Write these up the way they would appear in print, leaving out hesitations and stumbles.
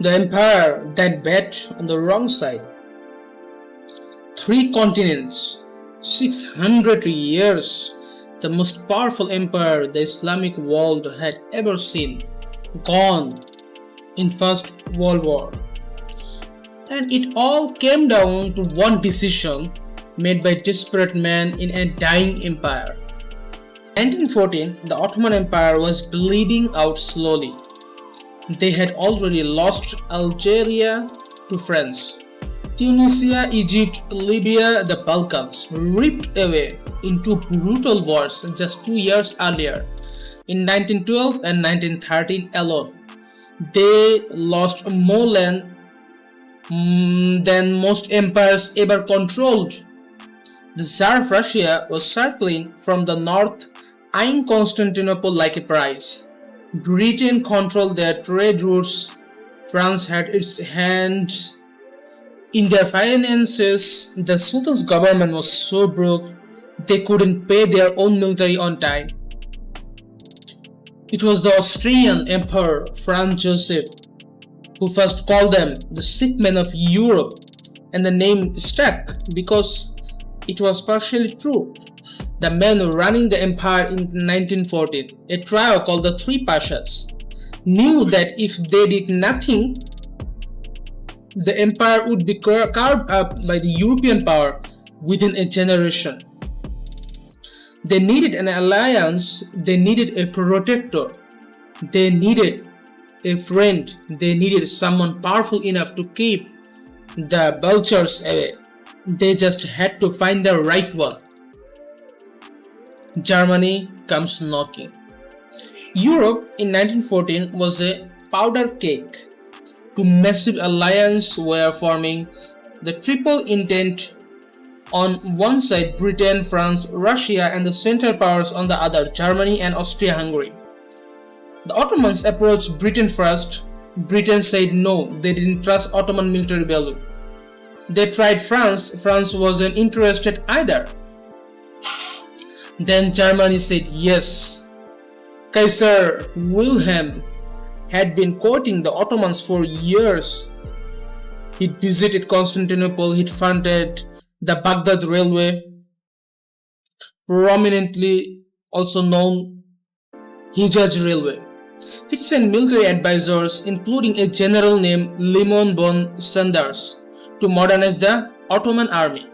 The empire that bet on the wrong side. Three continents, 600 years, the most powerful empire the Islamic world had ever seen, gone in First World War. And it all came down to one decision made by desperate men in a dying empire. In 1914, the Ottoman Empire was bleeding out slowly. They had already lost Algeria to France, Tunisia, Egypt, Libya, the Balkans, ripped away in two brutal wars just 2 years earlier, in 1912 and 1913 alone. They lost more land than most empires ever controlled. The Tsar of Russia was circling from the north, eyeing Constantinople like a prize. Britain controlled their trade routes. France had its hands in their finances. The Sultan's government was so broke they couldn't pay their own military on time. It was the Austrian Emperor Franz Joseph who first called them the sick men of Europe, and the name stuck because it was partially true. The men running the empire in 1914, a trio called the Three Pashas, knew that if they did nothing, the empire would be carved up by the European power within a generation. They needed an alliance, they needed a protector, they needed a friend, they needed someone powerful enough to keep the vultures away. They just had to find the right one. Germany comes knocking. Europe in 1914 was a powder cake. Two massive alliances were forming, the triple intent on one side, Britain, France, Russia, and the Central Powers on the other, Germany and Austria-Hungary. The Ottomans approached Britain first. Britain said no, they didn't trust Ottoman military value. They tried France. France wasn't interested either. Then Germany said yes. Kaiser Wilhelm had been courting the Ottomans for years. He'd visited Constantinople, he'd funded the Baghdad Railway, prominently also known Hijaz Railway. He sent military advisors, including a general named Limon von Sanders, to modernize the Ottoman army.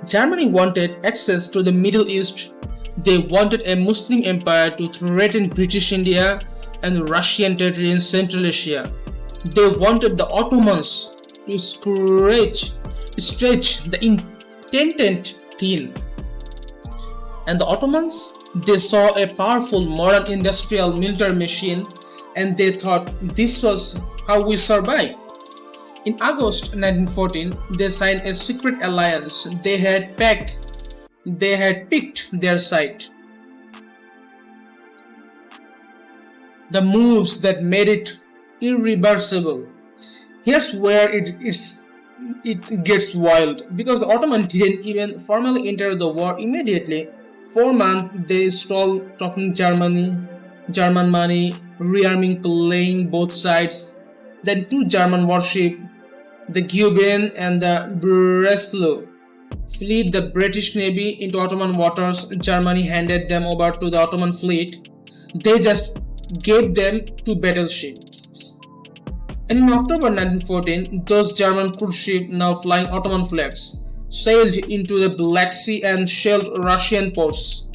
Germany wanted access to the Middle East. They wanted a Muslim empire to threaten British India and Russian territory in Central Asia. They wanted the Ottomans to stretch the intended thin. And the Ottomans, they saw a powerful modern industrial military machine and they thought this was how we survive. In August 1914, they signed a secret alliance. They had picked their side. The moves that made it irreversible. Here's where it gets wild, because the Ottomans didn't even formally enter the war immediately. 4 months they stalled, talking German money, rearming, playing both sides. Then 2 German warships, the Gueben and the Breslau, fled the British Navy into Ottoman waters. Germany handed them over to the Ottoman fleet. They just gave them 2 battleships. And in October 1914, those German cruise ships, now flying Ottoman flags, sailed into the Black Sea and shelled Russian ports.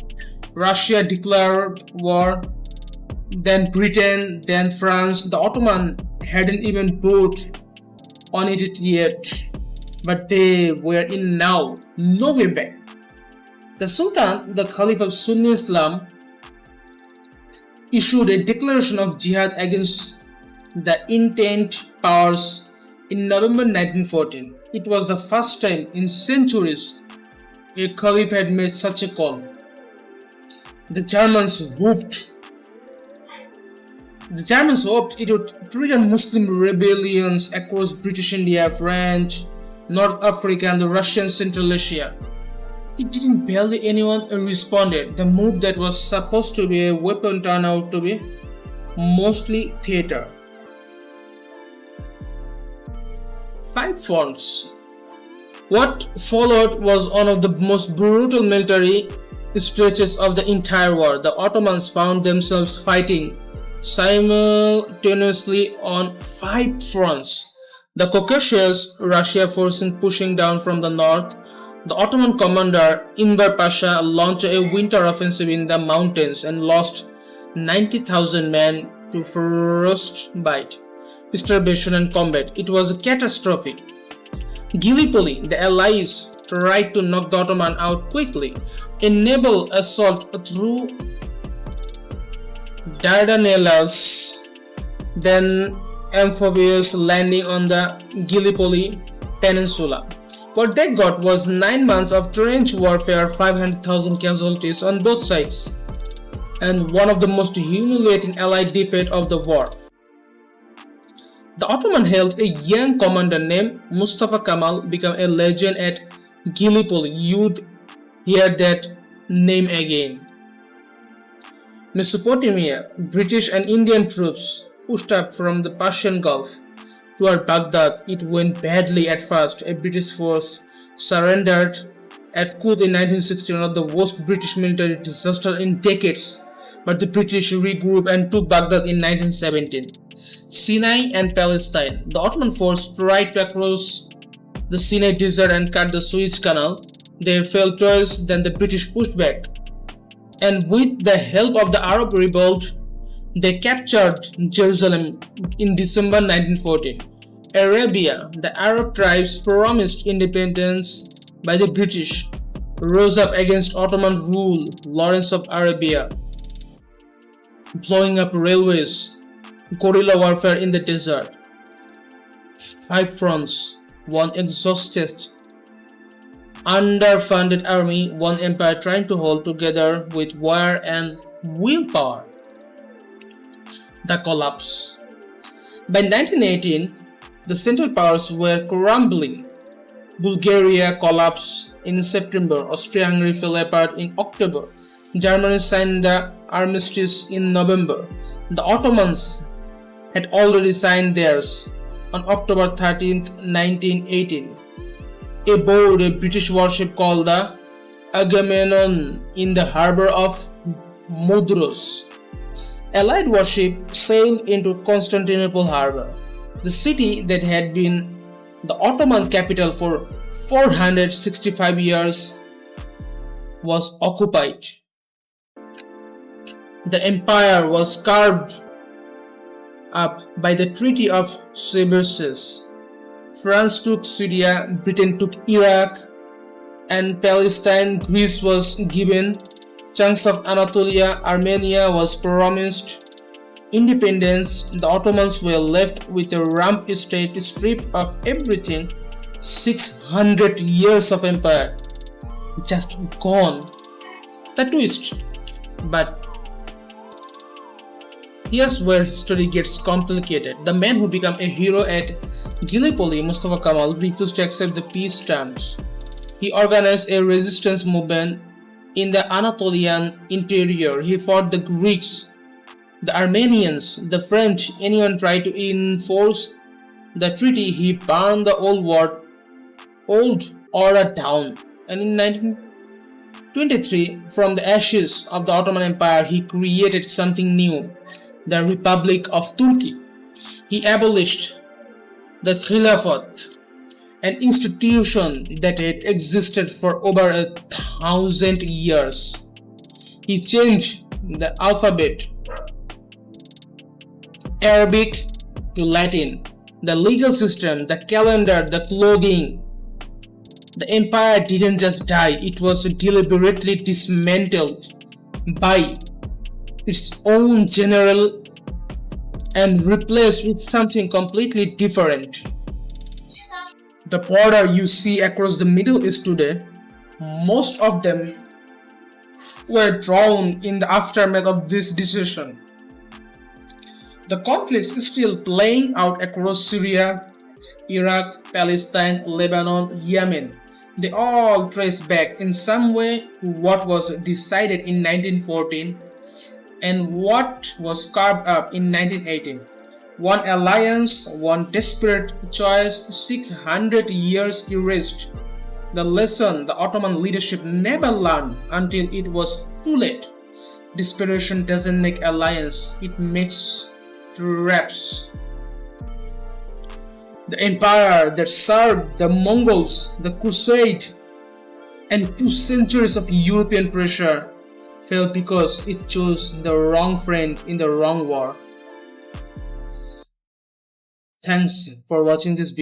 Russia declared war, then Britain, then France. The Ottoman hadn't even put on it yet, but they were in now, no way back. The Sultan, the Caliph of Sunni Islam, issued a declaration of jihad against the intent powers in November 1914. It was the first time in centuries a caliph had made such a call. The Germans hoped it would trigger Muslim rebellions across British India, French, North Africa, and the Russian Central Asia. It didn't. Barely anyone responded. The move that was supposed to be a weapon turned out to be mostly theater. Five fronts. What followed was one of the most brutal military stretches of the entire war. The Ottomans found themselves fighting simultaneously on five fronts. The Caucasus, Russia forcing pushing down from the north. The Ottoman commander Enver Pasha launched a winter offensive in the mountains and lost 90,000 men to frostbite, starvation, and combat. It was catastrophic. Gallipoli, the Allies tried to knock the Ottoman out quickly. A naval assault through Dardanelles, then amphibious landing on the Gallipoli Peninsula. What they got was 9 months of trench warfare, 500,000 casualties on both sides, and one of the most humiliating Allied defeats of the war. The Ottoman held a young commander named Mustafa Kemal became a legend at Gallipoli. You'd hear that name again. Mesopotamia, British and Indian troops pushed up from the Persian Gulf toward Baghdad. It went badly at first. A British force surrendered at Quds in 1916, one of the worst British military disaster in decades. But the British regrouped and took Baghdad in 1917. Sinai and Palestine. The Ottoman force tried to cross the Sinai Desert and cut the Suez Canal. They failed twice, then the British pushed back. And with the help of the Arab revolt, they captured Jerusalem in December 1914. Arabia, the Arab tribes promised independence by the British, rose up against Ottoman rule. Lawrence of Arabia, blowing up railways, guerrilla warfare in the desert. Five fronts, one exhausted, underfunded army, one empire trying to hold together with war and willpower. The collapse. By 1918, the Central Powers were crumbling. Bulgaria collapsed in September, Austria-Hungary fell apart in October, Germany signed the armistice in November. The Ottomans had already signed theirs on October 13, 1918. Aboard a British warship called the Agamemnon in the harbor of Mudros, Allied warship sailed into Constantinople harbor. The city that had been the Ottoman capital for 465 years was occupied. The empire was carved up by the Treaty of Sebesses. France took Syria, Britain took Iraq and Palestine. Greece was given chunks of Anatolia. Armenia was promised independence. The Ottomans were left with a rump state stripped of everything. 600 years of empire just gone. The twist. But here's where history gets complicated. The man who became a hero at Gallipoli, Mustafa Kemal, refused to accept the peace terms. He organized a resistance movement in the Anatolian interior. He fought the Greeks, the Armenians, the French. Anyone tried to enforce the treaty, he burned the old order down. And in 1923, from the ashes of the Ottoman Empire, he created something new, the Republic of Turkey. He abolished the Khilafat, an institution that had existed for over 1,000 years. He changed the alphabet, Arabic to Latin, the legal system, the calendar, the clothing. The empire didn't just die, it was deliberately dismantled by its own general and replaced with something completely different. The border you see across the Middle East today, most of them were drawn in the aftermath of this decision. The conflict is still playing out across Syria, Iraq, Palestine, Lebanon, Yemen. They all trace back in some way to what was decided in 1914 and what was carved up in 1918. One alliance, one desperate choice, 600 years erased. The lesson the Ottoman leadership never learned until it was too late. Desperation doesn't make alliance, it makes traps. The empire that served the Mongols, the Crusade, and 2 centuries of European pressure fell because it chose the wrong friend in the wrong war. Thanks for watching this video.